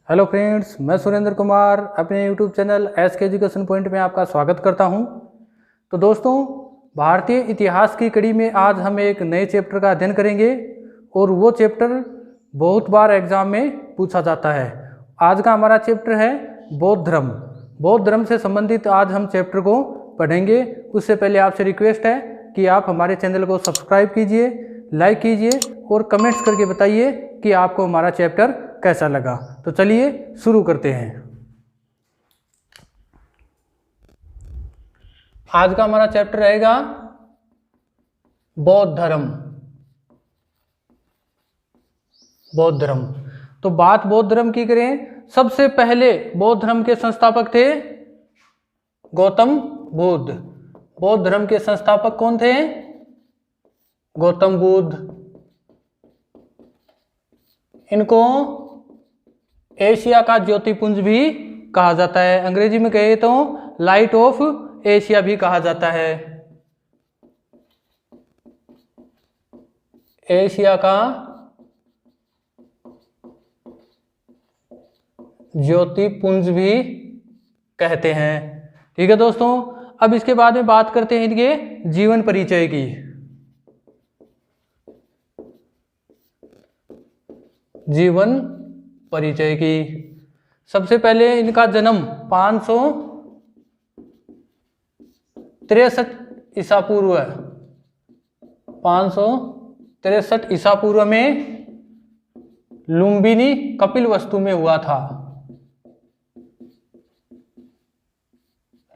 Hello friends, मैं सुरेंद्र कुमार अपने YouTube channel SK education point में आपका स्वागत करता हूं। तो दोस्तों, भारतीय इतिहास की कड़ी में आज हम एक नए चैप्टर का अध्ययन करेंगे और वो चैप्टर बहुत बार एग्जाम में पूछा जाता है। आज का हमारा चैप्टर है बौद्ध धर्म। बौद्ध धर्म से संबंधित आज हम चैप्टर को पढ़ेंगे। उससे पहले आपसे रिक्वेस्ट है कि आप हमारे चैनल को सब्सक्राइब कीजिए, लाइक कीजिए और कमेंट्स करके बताइए कि आपको हमारा चैप्टर कैसा लगा। तो चलिए शुरू करते हैं। आज का हमारा चैप्टर रहेगा बौद्ध धर्म। बौद्ध धर्म, तो बात बौद्ध धर्म की करें, सबसे पहले बौद्ध धर्म के संस्थापक थे गौतम बुद्ध। बौद्ध धर्म के संस्थापक कौन थे? गौतम बुद्ध। इनको एशिया का ज्योतिपुंज भी कहा जाता है। अंग्रेजी में कहे तो लाइट ऑफ एशिया भी कहा जाता है। एशिया का ज्योतिपुंज भी कहते हैं। ठीक है दोस्तों, अब इसके बाद में बात करते हैं इनके जीवन परिचय की। जीवन परिचय की सबसे पहले इनका जन्म 563 ईसा पूर्व 563 ईसा पूर्व में लुम्बिनी कपिलवस्तु में हुआ था।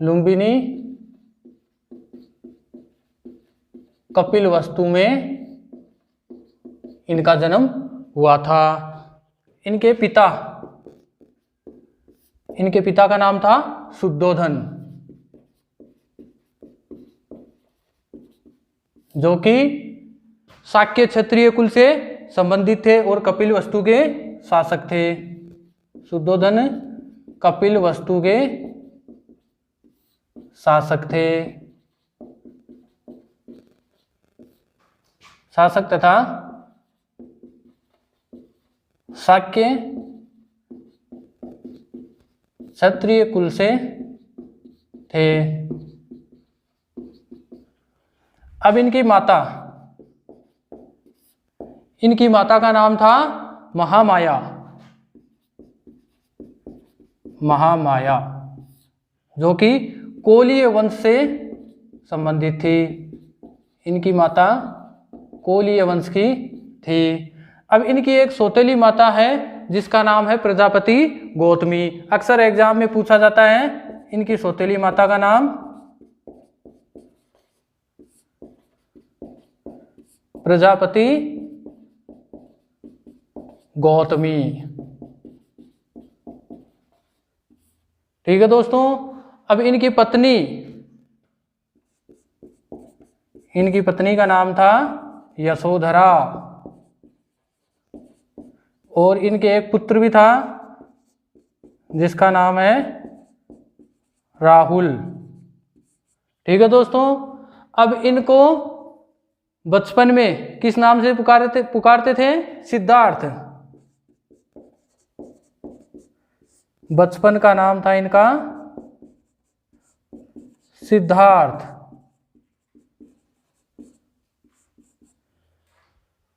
लुम्बिनी कपिलवस्तु में इनका जन्म हुआ था। इनके पिता का नाम था शुद्धोधन, जो कि शाक्य क्षत्रिय कुल से संबंधित थे और कपिलवस्तु के शासक थे। शुद्धोधन कपिलवस्तु के शासक थे। शासक तथा शाक्य क्षत्रिय कुल से थे। अब इनकी माता का नाम था महामाया। महामाया, जो कि कोलीय वंश से संबंधित थी। इनकी माता कोलीय वंश की थी। अब इनकी एक सौतेली माता है जिसका नाम है प्रजापति गौतमी। अक्सर एग्जाम में पूछा जाता है इनकी सौतेली माता का नाम प्रजापति गौतमी। ठीक है दोस्तों, अब इनकी पत्नी का नाम था यशोधरा और इनके एक पुत्र भी था जिसका नाम है राहुल। ठीक है दोस्तों, अब इनको बचपन में किस नाम से पुकारते थे? सिद्धार्थ। बचपन का नाम था इनका सिद्धार्थ।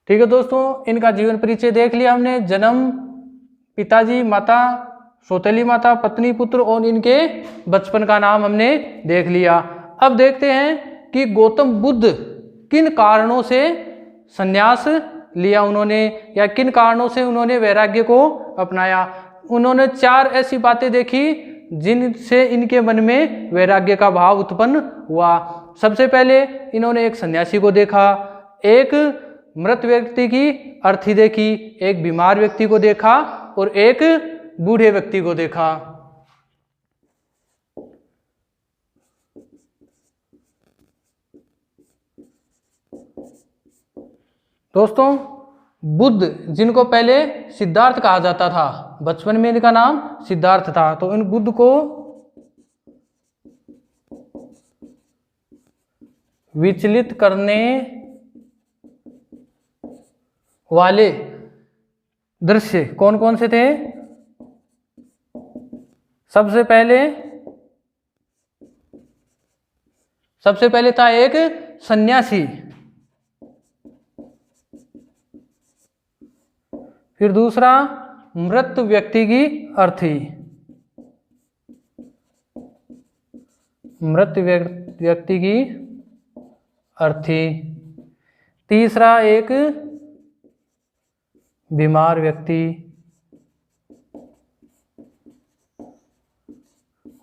ठीक है दोस्तों, इनका जीवन परिचय देख लिया हमने। जन्म, पिताजी, माता, सौतेली माता, पत्नी, पुत्र और इनके बचपन का नाम हमने देख लिया। अब देखते हैं कि गौतम बुद्ध किन कारणों से संन्यास लिया उन्होंने, या किन कारणों से उन्होंने वैराग्य को अपनाया। उन्होंने 4 ऐसी बातें देखी जिनसे इनके मन में वैराग्य का भाव उत्पन्न हुआ। सबसे पहले इन्होंने एक सन्यासी को देखा, एक मृत व्यक्ति की अर्थी देखी, एक बीमार व्यक्ति को देखा और एक बूढ़े व्यक्ति को देखा। दोस्तों, बुद्ध, जिनको पहले सिद्धार्थ कहा जाता था, बचपन में इनका नाम सिद्धार्थ था, तो इन बुद्ध को विचलित करने वाले दृश्य कौन कौन से थे? सबसे पहले था एक सन्यासी, फिर दूसरा मृत व्यक्ति की अर्थी, मृत व्यक्ति की अर्थी, तीसरा एक बीमार व्यक्ति,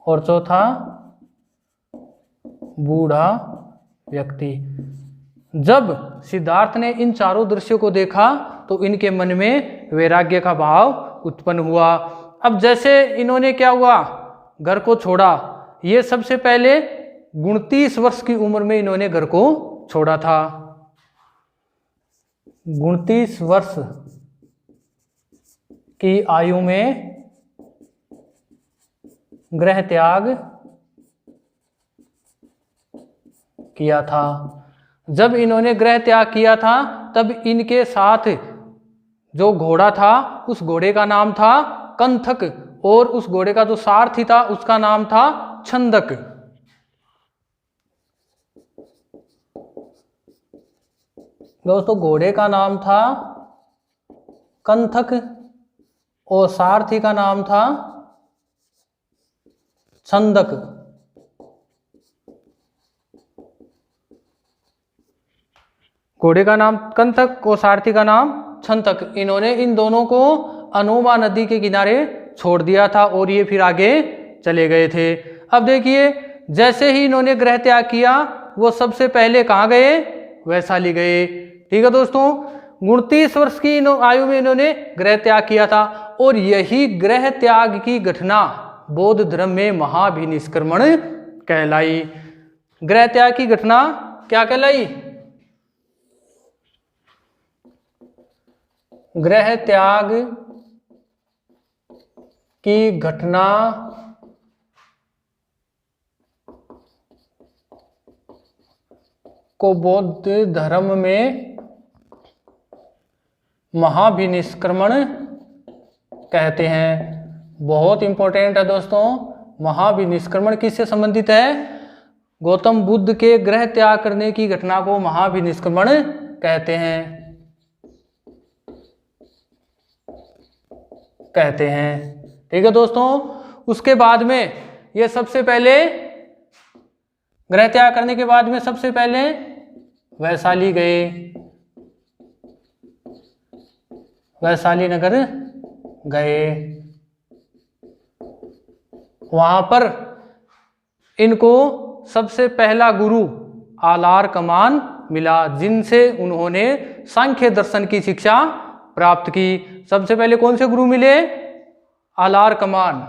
और चौथा बूढ़ा व्यक्ति। जब सिद्धार्थ ने इन चारों दृश्यों को देखा तो इनके मन में वैराग्य का भाव उत्पन्न हुआ। अब जैसे इन्होंने क्या हुआ, घर को छोड़ा, ये सबसे पहले 29 वर्ष की उम्र में इन्होंने घर को छोड़ा था। 29 वर्ष की आयु में गृह त्याग किया था। जब इन्होंने गृह त्याग किया था तब इनके साथ जो घोड़ा था उस घोड़े का नाम था कंथक, और उस घोड़े का जो सारथी था उसका नाम था छंदक। दोस्तों घोड़े का नाम था कंथक और सारथी का नाम था छंदक। घोड़े का नाम कंथक और सारथी का नाम छंदक। इन्होंने इन दोनों को अनोमा नदी के किनारे छोड़ दिया था और ये फिर आगे चले गए थे। अब देखिए जैसे ही इन्होंने गृह त्याग किया वो सबसे पहले कहाँ गए, वैशाली गए। ठीक है दोस्तों, 29 वर्ष की आयु में इन्होंने गृह त्याग किया था और यही गृह त्याग की घटना बौद्ध धर्म में महाभिनिष्क्रमण कहलाई। गृह त्याग की घटना क्या कहलाई, गृह त्याग की घटना को बौद्ध धर्म में महाभिनिष्क्रमण कहते हैं। बहुत इंपॉर्टेंट है दोस्तों, महाभिनिष्क्रमण किससे संबंधित है, गौतम बुद्ध के गृह त्याग करने की घटना को महाभिनिष्क्रमण कहते हैं। ठीक है दोस्तों, उसके बाद में ये सबसे पहले गृह त्याग करने के बाद में सबसे पहले वैशाली गए, वैशाली नगर गए। वहां पर इनको सबसे पहला गुरु आलार कमान मिला, जिनसे उन्होंने सांख्य दर्शन की शिक्षा प्राप्त की। सबसे पहले कौन से गुरु मिले, आलार कमान।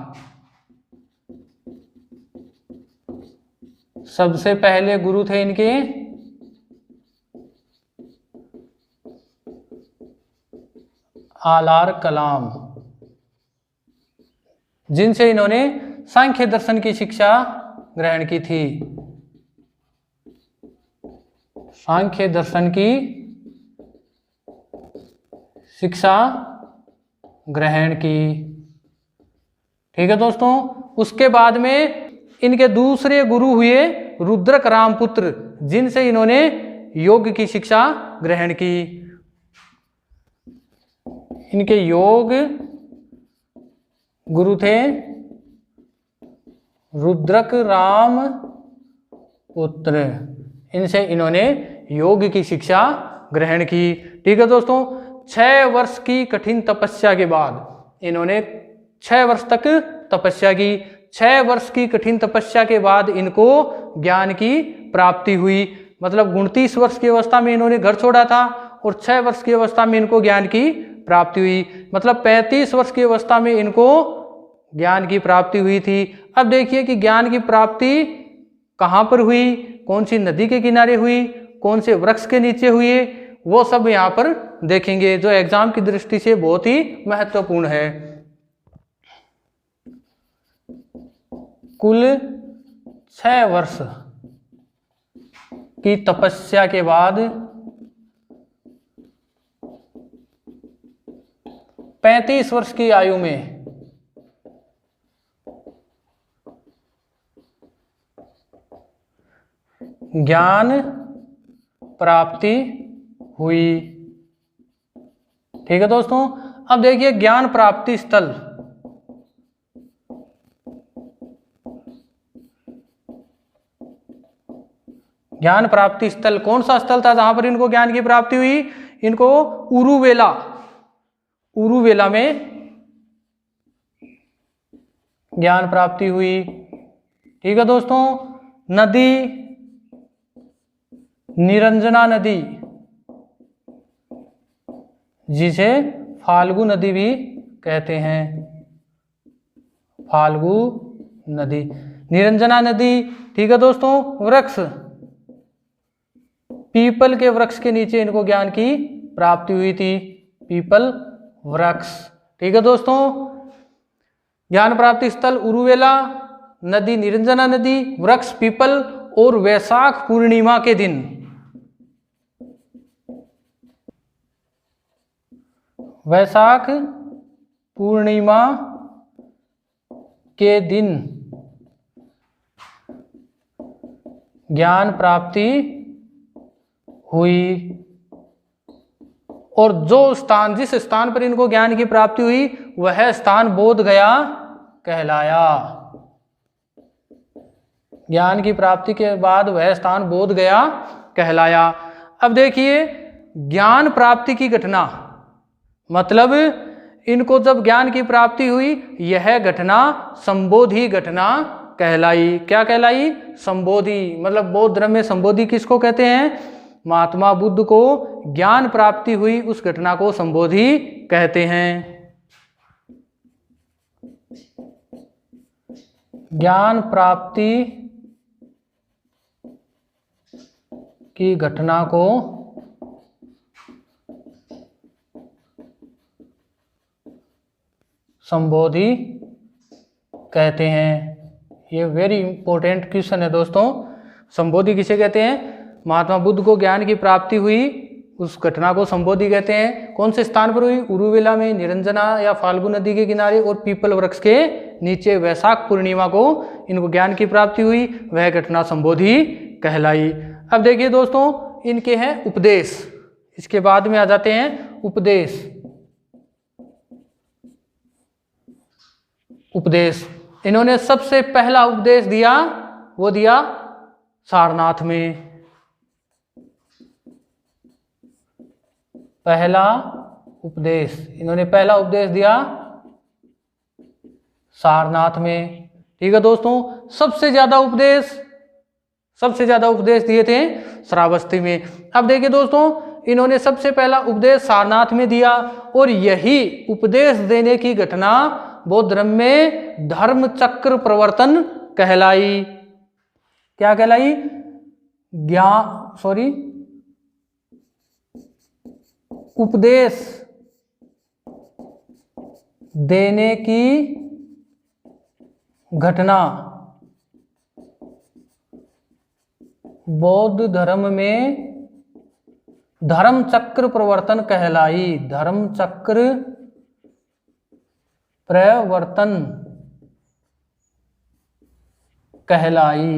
सबसे पहले गुरु थे इनके आलार कलाम, जिनसे इन्होंने सांख्य दर्शन की शिक्षा ग्रहण की थी। सांख्य दर्शन की शिक्षा ग्रहण की। ठीक है दोस्तों, उसके बाद में इनके दूसरे गुरु हुए रुद्रक रामपुत्र, जिनसे इन्होंने योग की शिक्षा ग्रहण की। इनके योग गुरु थे रुद्रक राम पुत्र, इनसे इन्होंने योग की शिक्षा ग्रहण की। ठीक है दोस्तों, 6 वर्ष की कठिन तपस्या के बाद इन्होंने 6 वर्ष तक तपस्या की। 6 वर्ष की कठिन तपस्या के बाद इनको ज्ञान की प्राप्ति हुई। मतलब 29 वर्ष की अवस्था में इन्होंने घर छोड़ा था और 6 वर्ष की अवस्था में इनको ज्ञान की प्राप्ति हुई। मतलब 35 वर्ष की अवस्था में इनको ज्ञान की प्राप्ति हुई थी। अब देखिए कि ज्ञान की प्राप्ति कहाँ पर हुई, कौन सी नदी के किनारे हुई, कौन से वृक्ष के नीचे हुई, वो सब यहाँ पर देखेंगे, जो एग्जाम की दृष्टि से बहुत ही महत्वपूर्ण है। कुल 6 वर्ष की तपस्या के बाद 35 वर्ष की आयु में ज्ञान प्राप्ति हुई। ठीक है दोस्तों। अब देखिए ज्ञान प्राप्ति स्थल, ज्ञान प्राप्ति स्थल कौन सा स्थल था जहां पर इनको ज्ञान की प्राप्ति हुई? इनको उरुवेला, उरुवेला में ज्ञान प्राप्ति हुई। ठीक है दोस्तों। नदी निरंजना नदी, जिसे फाल्गु नदी भी कहते हैं, फाल्गु नदी, निरंजना नदी। ठीक है दोस्तों। वृक्ष, पीपल के वृक्ष के नीचे इनको ज्ञान की प्राप्ति हुई थी, पीपल वृक्ष। ठीक है दोस्तों। ज्ञान प्राप्ति स्थल उरुवेला, नदी निरंजना नदी, वृक्ष पीपल, और वैशाख पूर्णिमा के दिन, वैशाख पूर्णिमा के दिन ज्ञान प्राप्ति हुई। और जो स्थान, जिस स्थान पर इनको ज्ञान की प्राप्ति हुई वह स्थान बोध गया कहलाया। ज्ञान की प्राप्ति के बाद वह स्थान बोध गया कहलाया। अब देखिए ज्ञान प्राप्ति की घटना, मतलब इनको जब ज्ञान की प्राप्ति हुई यह घटना संबोधि घटना कहलाई। क्या कहलाई? संबोधि। मतलब बौद्ध धर्म में संबोधि किसको कहते हैं? महात्मा बुद्ध को ज्ञान प्राप्ति हुई उस घटना को संबोधि कहते हैं। ज्ञान प्राप्ति की घटना को संबोधि कहते हैं। ये वेरी इंपॉर्टेंट क्वेश्चन है दोस्तों। संबोधि किसे कहते हैं? महात्मा बुद्ध को ज्ञान की प्राप्ति हुई उस घटना को संबोधि कहते हैं। कौन से स्थान पर हुई? उरुवेला में, निरंजना या फाल्गु नदी के किनारे और पीपल वृक्ष के नीचे वैशाख पूर्णिमा को इनको ज्ञान की प्राप्ति हुई, वह घटना संबोधि कहलाई। अब देखिए दोस्तों इनके हैं उपदेश, इसके बाद में आ जाते हैं उपदेश। उपदेश, इन्होंने सबसे पहला उपदेश दिया वो दिया सारनाथ में। पहला उपदेश, इन्होंने पहला उपदेश दिया सारनाथ में। ठीक है दोस्तों। सबसे ज्यादा उपदेश दिए थे श्रावस्ती में। अब देखिए दोस्तों इन्होंने सबसे पहला उपदेश सारनाथ में दिया और यही उपदेश देने की घटना बौद्ध धर्म में धर्म चक्र प्रवर्तन कहलाई। क्या कहलाई? उपदेश देने की घटना बौद्ध धर्म में धर्म चक्र प्रवर्तन कहलाई। धर्म चक्र प्रवर्तन कहलाई।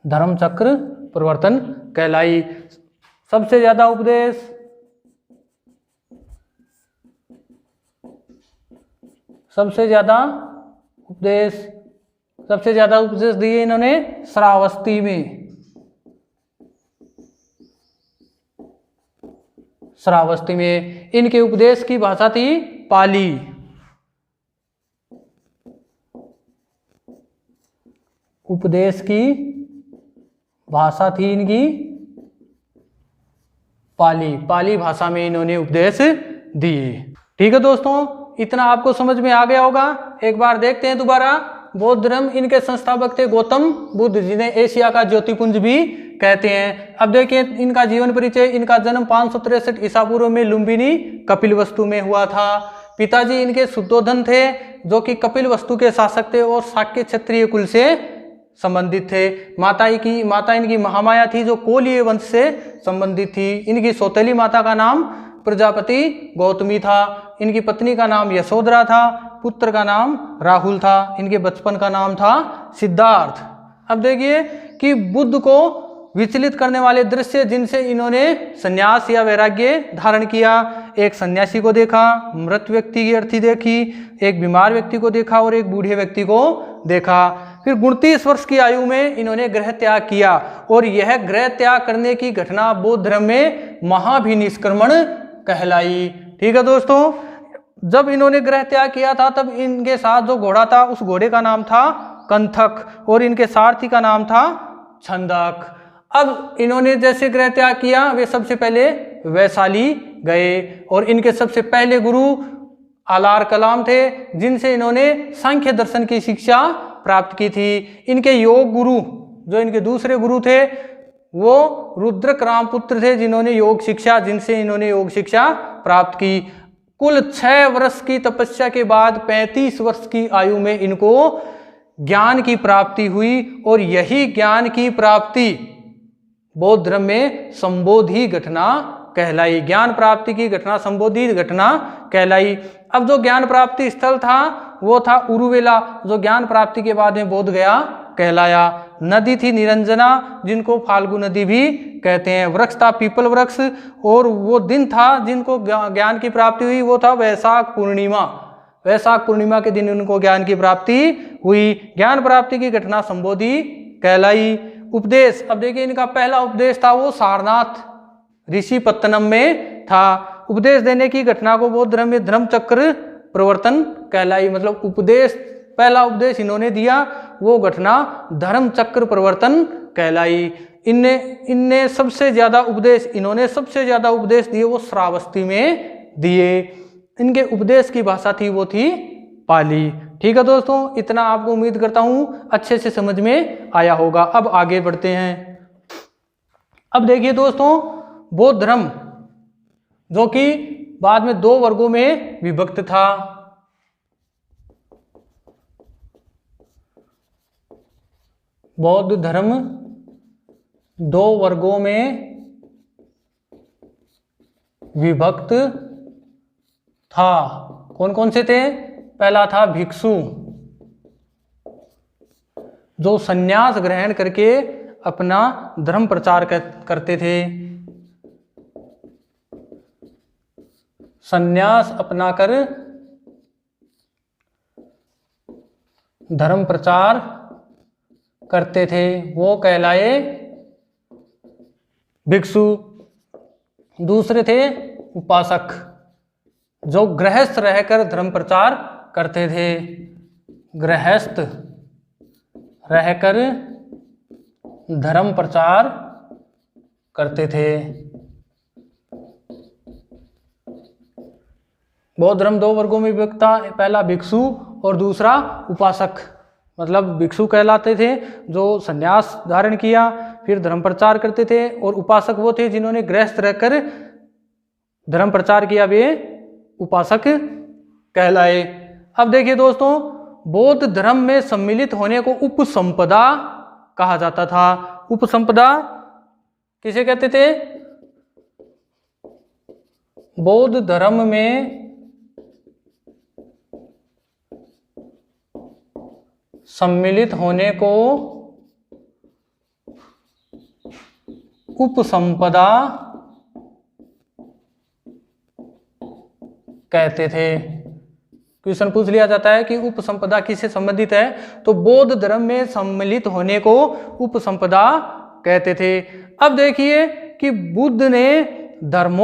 धर्म चक्र प्रवर्तन कहलाई। सबसे ज्यादा उपदेश सबसे ज्यादा उपदेश दिए इन्होंने श्रावस्ती में। श्रावस्ती में इनके उपदेश की भाषा थी पाली। उपदेश की भाषा थी इनकी पाली। पाली भाषा में इन्होंने उपदेश दिए। ठीक है दोस्तों, इतना आपको समझ में आ गया होगा। एक बार देखते हैं दोबारा। बौद्ध धर्म, इनके संस्थापक थे गौतम बुद्ध, जिन्हें एशिया का ज्योतिपुंज भी कहते हैं। अब देखिए इनका जीवन परिचय। इनका जन्म 563 ईसा पूर्व में लुम्बिनी कपिलवस्तु में हुआ था। पिताजी इनके शुद्धोधन थे जो कि कपिलवस्तु के शासक थे और शाक्य क्षत्रिय कुल से संबंधित थे। माता इनकी महामाया थी जो कोलीय वंश से संबंधित थी। इनकी सौतेली माता का नाम प्रजापति गौतमी था। इनकी पत्नी का नाम यशोधरा था। पुत्र का नाम राहुल था, इनके बचपन का नाम था सिद्धार्थ। अब देखिए कि बुद्ध को विचलित करने वाले दृश्य जिनसे इन्होंने संन्यास या वैराग्य धारण किया। एक सन्यासी को देखा, मृत व्यक्ति की अर्थी देखी, एक बीमार व्यक्ति को देखा और एक बूढ़े व्यक्ति को देखा। फिर 29 वर्ष की आयु में इन्होंने गृह त्याग किया और यह गृह त्याग करने की घटना बौद्ध धर्म में महाभिनिष्क्रमण कहलाई। ठीक है दोस्तों, जब इन्होंने गृह त्याग किया था तब इनके साथ जो घोड़ा था उस घोड़े का नाम था कंथक और इनके सारथी का नाम था छंदक। अब इन्होंने जैसे गृह त्याग किया वे सबसे पहले वैशाली गए और इनके सबसे पहले गुरु आलार कलाम थे जिनसे इन्होंने सांख्य दर्शन की शिक्षा प्राप्त की थी। इनके योग गुरु जो इनके दूसरे गुरु थे वो रुद्रक रामपुत्र थे जिनसे इन्होंने योग शिक्षा प्राप्त की। कुल 6 वर्ष की तपस्या के बाद 35 वर्ष की आयु में इनको ज्ञान की प्राप्ति हुई और यही ज्ञान की प्राप्ति बौद्ध धर्म में संबोधि घटना कहलाई। ज्ञान प्राप्ति की घटना संबोधि घटना कहलाई। अब जो ज्ञान प्राप्ति स्थल था वो था उरुवेला, जो ज्ञान प्राप्ति के बाद में बोध गया कहलाया। नदी थी निरंजना जिनको फाल्गु नदी भी कहते हैं। वृक्ष था पीपल वृक्ष और वो दिन था जिनको ज्ञान की प्राप्ति हुई वो था वैशाख पूर्णिमा। वैशाख पूर्णिमा के दिन उनको ज्ञान की प्राप्ति हुई। ज्ञान प्राप्ति की घटना संबोधि कहलाई। उपदेश, अब देखिए इनका पहला उपदेश था वो सारनाथ ऋषिपत्तनम में था। उपदेश देने की घटना को बौद्ध धर्म में धर्मचक्र प्रवर्तन कहलाई। मतलब उपदेश, पहला उपदेश इन्होंने दिया वो घटना धर्मचक्र प्रवर्तन कहलाई। इनने सबसे ज्यादा उपदेश दिए वो श्रावस्ती में दिए। इनके उपदेश की भाषा थी वो थी पाली। ठीक है दोस्तों, इतना आपको उम्मीद करता हूं अच्छे से समझ में आया होगा। अब आगे बढ़ते हैं। अब देखिए दोस्तों, बौद्ध धर्म जो कि बाद में 2 वर्गों में विभक्त था। बौद्ध धर्म 2 वर्गों में विभक्त था। कौन कौन से थे? पहला था भिक्षु जो संन्यास ग्रहण करके अपना धर्म प्रचार करते थे। संन्यास अपनाकर धर्म प्रचार करते थे वो कहलाए भिक्षु। दूसरे थे उपासक जो गृहस्थ रहकर धर्म प्रचार करते थे। गृहस्थ रहकर धर्म प्रचार करते थे। बौद्ध धर्म 2 वर्गों में विभक्त था। पहला भिक्षु और दूसरा उपासक। मतलब भिक्षु कहलाते थे जो संन्यास धारण किया फिर धर्म प्रचार करते थे, और उपासक वो थे जिन्होंने गृहस्थ रहकर धर्म प्रचार किया, वे उपासक कहलाए। अब देखिए दोस्तों, बौद्ध धर्म में सम्मिलित होने को उपसंपदा कहा जाता था। उपसंपदा किसे कहते थे? बौद्ध धर्म में सम्मिलित होने को उपसंपदा कहते थे। क्वेश्चन पूछ लिया जाता है कि उपसंपदा किससे संबंधित है, तो बौद्ध धर्म में सम्मिलित होने को उपसंपदा कहते थे। अब देखिए कि बुद्ध ने धर्म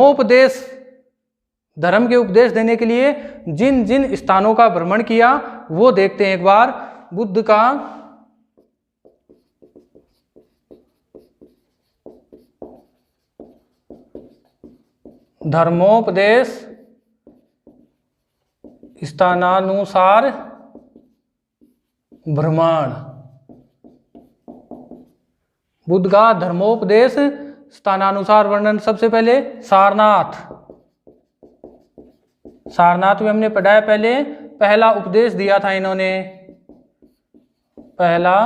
के उपदेश देने के लिए जिन जिन स्थानों का भ्रमण किया वो देखते हैं एक बार। बुद्ध का धर्मोपदेश स्थानानुसार भ्रमण। बुद्ध का धर्मोपदेश स्थानानुसार वर्णन। सबसे पहले सारनाथ में हमने पढ़ा है पहले, पहला उपदेश दिया था इन्होंने, पहला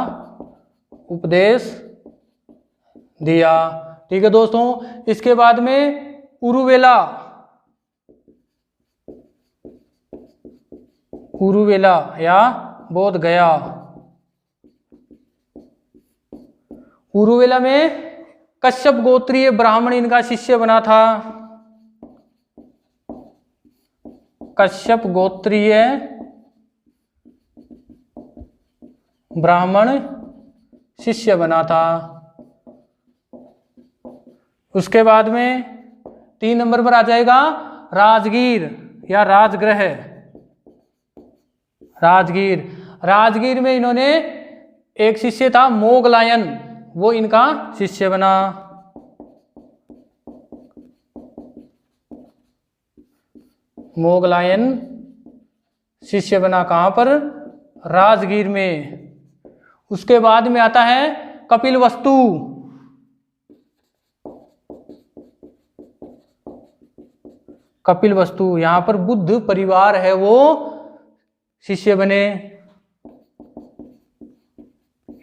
उपदेश दिया। ठीक है दोस्तों, इसके बाद में उरुवेला या बोध गया। उरुवेला में कश्यप गोत्रीय ब्राह्मण इनका शिष्य बना था। कश्यप गोत्रीय ब्राह्मण शिष्य बना था। उसके बाद में 3 नंबर पर आ जाएगा राजगीर या राजगृह। राजगीर, राजगीर में इन्होंने एक शिष्य था मोगलायन, वो इनका शिष्य बना। मोगलायन शिष्य बना कहां पर? राजगीर में। उसके बाद में आता है कपिलवस्तु। कपिलवस्तु, यहां पर बुद्ध परिवार है वो शिष्य बने।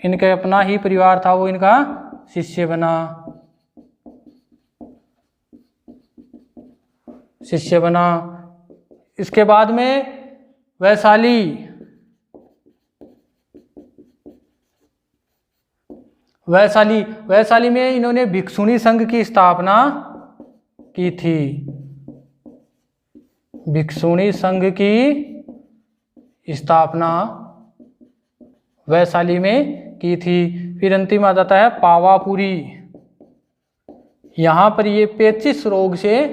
इनके अपना ही परिवार था, वो इनका शिष्य बना। शिष्य बना। इसके बाद में वैशाली। वैशाली, वैशाली में इन्होंने भिक्षुणी संघ की स्थापना की थी। भिक्षुणी संघ की स्थापना वैशाली में की थी। फिर अंतिम आ जाता है पावापुरी। यहां पर ये पेचिश रोग से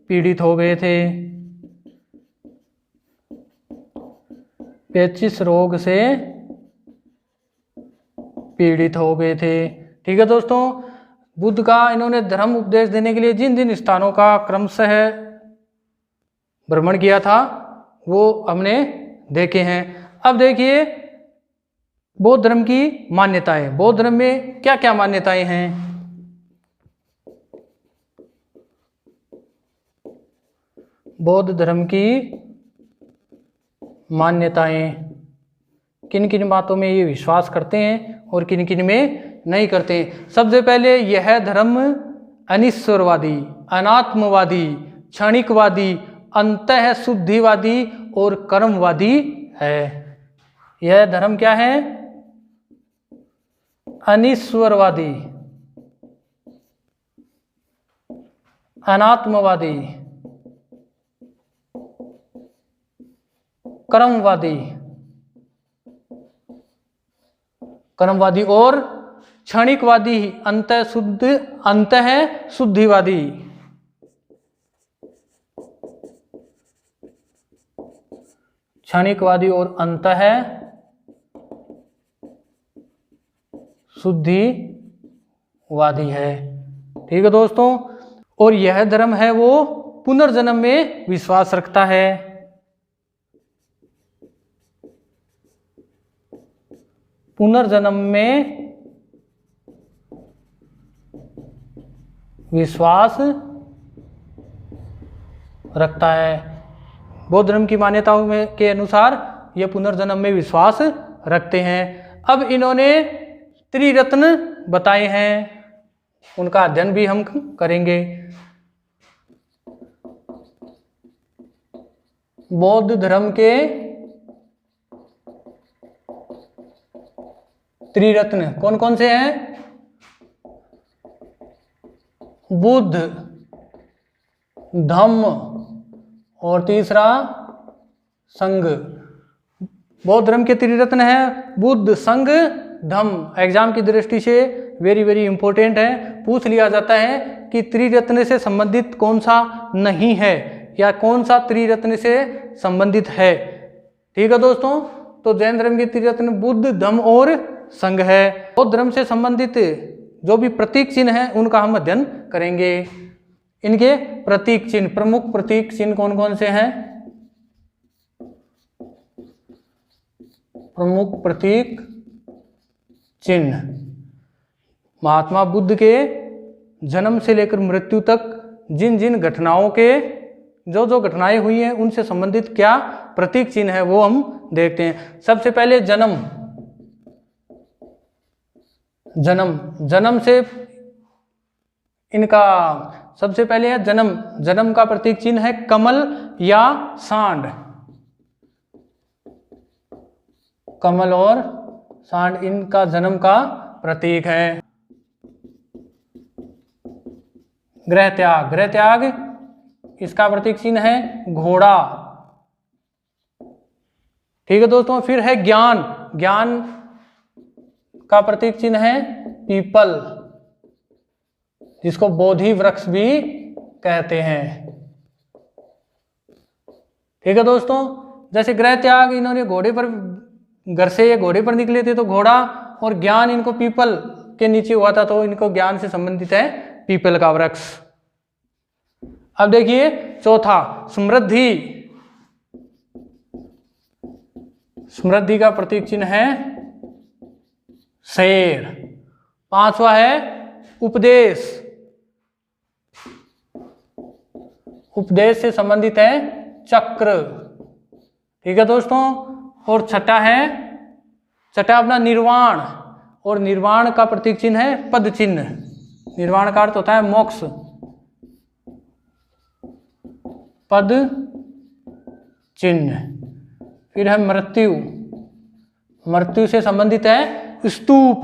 पीड़ित हो गए थे। पेचिश रोग से पीड़ित हो गए थे। ठीक है दोस्तों, बुद्ध का इन्होंने धर्म उपदेश देने के लिए जिन जिन स्थानों का क्रमशः भ्रमण किया था वो हमने देखे हैं। अब देखिए बौद्ध धर्म की मान्यताएं। बौद्ध धर्म में क्या क्या मान्यताएं हैं? बौद्ध धर्म की मान्यताएं, किन किन बातों में ये विश्वास करते हैं और किन किन में नहीं करते हैं। सबसे पहले यह धर्म अनिश्वरवादी, अनात्मवादी, क्षणिकवादी, अंतः शुद्धिवादी और कर्मवादी है। यह धर्म क्या है? अनिश्वरवादी, अनात्मवादी, कर्मवादी, कर्मवादी और क्षणिकवादी, अंतः शुद्धिवादी। क्षणिकवादी और अंतः शुद्धिवादी है। ठीक है दोस्तों, और यह धर्म है वो पुनर्जन्म में विश्वास रखता है। पुनर्जन्म में विश्वास रखता है। बौद्ध धर्म की मान्यताओं में के अनुसार ये पुनर्जन्म में विश्वास रखते हैं। अब इन्होंने त्रिरत्न बताए हैं, उनका अध्ययन भी हम करेंगे। बौद्ध धर्म के त्रिरत्न कौन कौन से हैं? बुद्ध, धम्म और तीसरा संघ। बौद्ध धर्म के त्रिरत्न है बुद्ध, संघ, धम्म। एग्जाम की दृष्टि से वेरी वेरी इंपॉर्टेंट है। पूछ लिया जाता है कि त्रिरत्न से संबंधित कौन सा नहीं है या कौन सा त्रिरत्न से संबंधित है। ठीक है दोस्तों, तो जैन धर्म के त्रिरत्न बुद्ध, धम्म और संघ है। बौद्ध धर्म से संबंधित जो भी प्रतीक चिन्ह है उनका हम अध्ययन करेंगे। इनके प्रतीक चिन्ह, प्रमुख प्रतीक चिन्ह कौन कौन से हैं? प्रमुख प्रतीक चिन्ह महात्मा बुद्ध के जन्म से लेकर मृत्यु तक जिन जिन घटनाओं के जो जो घटनाएं हुई हैं उनसे संबंधित क्या प्रतीक चिन्ह है वो हम देखते हैं। सबसे पहले जन्म। जन्म से इनका सबसे पहले है जन्म। जन्म का प्रतीक चिन्ह है कमल या सांड। कमल और सांड इनका जन्म का प्रतीक है। गृह त्याग, गृह त्याग इसका प्रतीक चिन्ह है घोड़ा। ठीक है दोस्तों, फिर है ज्ञान, ज्ञान का प्रतीक चिन्ह है पीपल, जिसको बोधि वृक्ष भी कहते हैं। ठीक है दोस्तों, जैसे गृह त्याग इन्होंने घोड़े पर, घर से ये घोड़े पर निकले थे तो घोड़ा, और ज्ञान इनको पीपल के नीचे हुआ था तो इनको ज्ञान से संबंधित है पीपल का वृक्ष। अब देखिए चौथा समृद्धि, समृद्धि का प्रतीक चिन्ह है शेर। पांचवा है उपदेश, उपदेश से संबंधित है चक्र। ठीक है दोस्तों, और छठा है, छठा अपना निर्वाण, और निर्वाण का प्रतीक चिन्ह है पद चिन्ह। निर्वाण का अर्थ होता है मोक्ष, पद चिन्ह। फिर है मृत्यु, मृत्यु से संबंधित है स्तूप,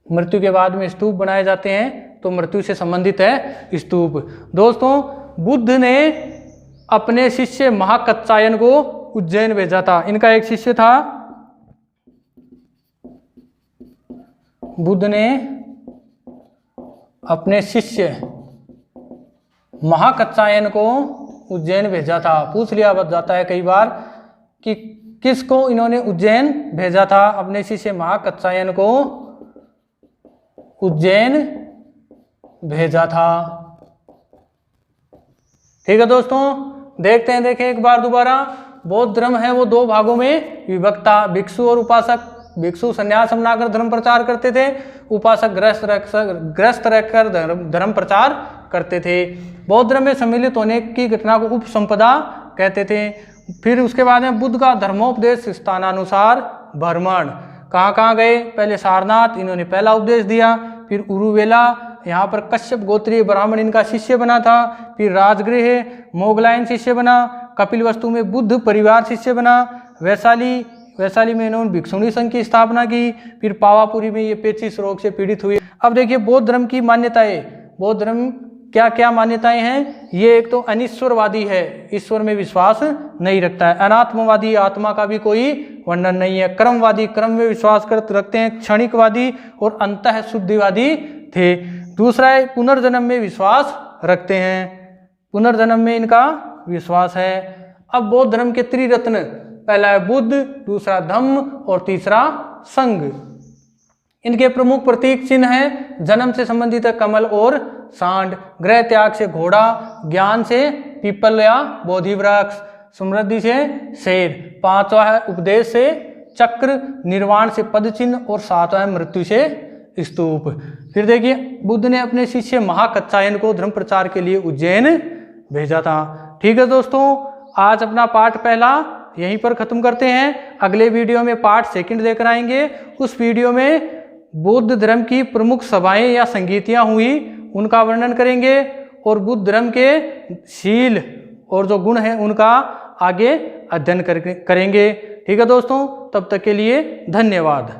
मृत्यु के बाद में स्तूप बनाए जाते हैं तो मृत्यु से संबंधित है स्तूप। दोस्तों, बुद्ध ने अपने शिष्य महाकत्सायन को उज्जैन भेजा था। इनका एक शिष्य था, बुद्ध ने अपने शिष्य महाकत्सायन को उज्जैन भेजा था। पूछ लिया जाता है कई बार कि किसको इन्होंने उज्जैन भेजा था। अपने शिष्य महाकत्सायन को उज्जैन भेजा था। ठीक है दोस्तों, देखते हैं, देखें एक बार दोबारा। बौद्ध धर्म है वो दो भागों में विभक्त था, भिक्षु और उपासक। भिक्षु संन्यास अपनाकर धर्म प्रचार करते थे, उपासक ग्रस्त रहकर धर्म प्रचार करते थे। बौद्ध धर्म में सम्मिलित होने की घटना को उपसंपदा कहते थे। फिर उसके बाद में बुद्ध का धर्मोपदेश स्थानानुसार भ्रमण, कहाँ कहाँ गए, पहले सारनाथ इन्होंने पहला उपदेश दिया, फिर उरुवेला यहाँ पर कश्यप गोत्रीय ब्राह्मण इनका शिष्य बना था, फिर राजगृह मोगलायन शिष्य बना, कपिलवस्तु में बुद्ध परिवार शिष्य बना, वैशाली में इन्होंने भिक्षुणी संघ की स्थापना की, फिर पावापुरी में ये पेचिश रोग से पीड़ित हुए। अब देखिए बौद्ध धर्म की मान्यताएं, बौद्ध धर्म क्या क्या मान्यताएं हैं। ये एक तो अनिश्वरवादी है, ईश्वर में विश्वास नहीं रखता है। अनात्मवादी, आत्मा का भी कोई वर्णन नहीं है। क्रमवादी, क्रम में विश्वास रखते हैं। क्षणिकवादी और अंतः शुद्धिवादी थे। दूसरा है पुनर्जन्म में विश्वास रखते हैं, पुनर्जन्म में इनका विश्वास है। अब बौद्ध धर्म के त्रिरत्न, पहला है बुद्ध, दूसरा धम्म और तीसरा संघ। इनके प्रमुख प्रतीक चिन्ह है, जन्म से संबंधित है कमल और सांड, गृह त्याग से घोड़ा, ज्ञान से पीपल या बोधि वृक्ष, समृद्धि से शेर, पांचवा है उपदेश से चक्र, निर्वाण से पद चिन्ह और सातवां है मृत्यु से स्तूप। फिर देखिए बुद्ध ने अपने शिष्य महाकत्सायन को धर्म प्रचार के लिए उज्जैन भेजा था। ठीक है दोस्तों, आज अपना पाठ पहला यहीं पर खत्म करते हैं। अगले वीडियो में पार्ट सेकंड लेकर आएंगे। उस वीडियो में बौद्ध धर्म की प्रमुख सभाएं या संगीतियां हुई उनका वर्णन करेंगे और बुद्ध धर्म के शील और जो गुण हैं उनका आगे अध्ययन करेंगे। ठीक है दोस्तों, तब तक के लिए धन्यवाद।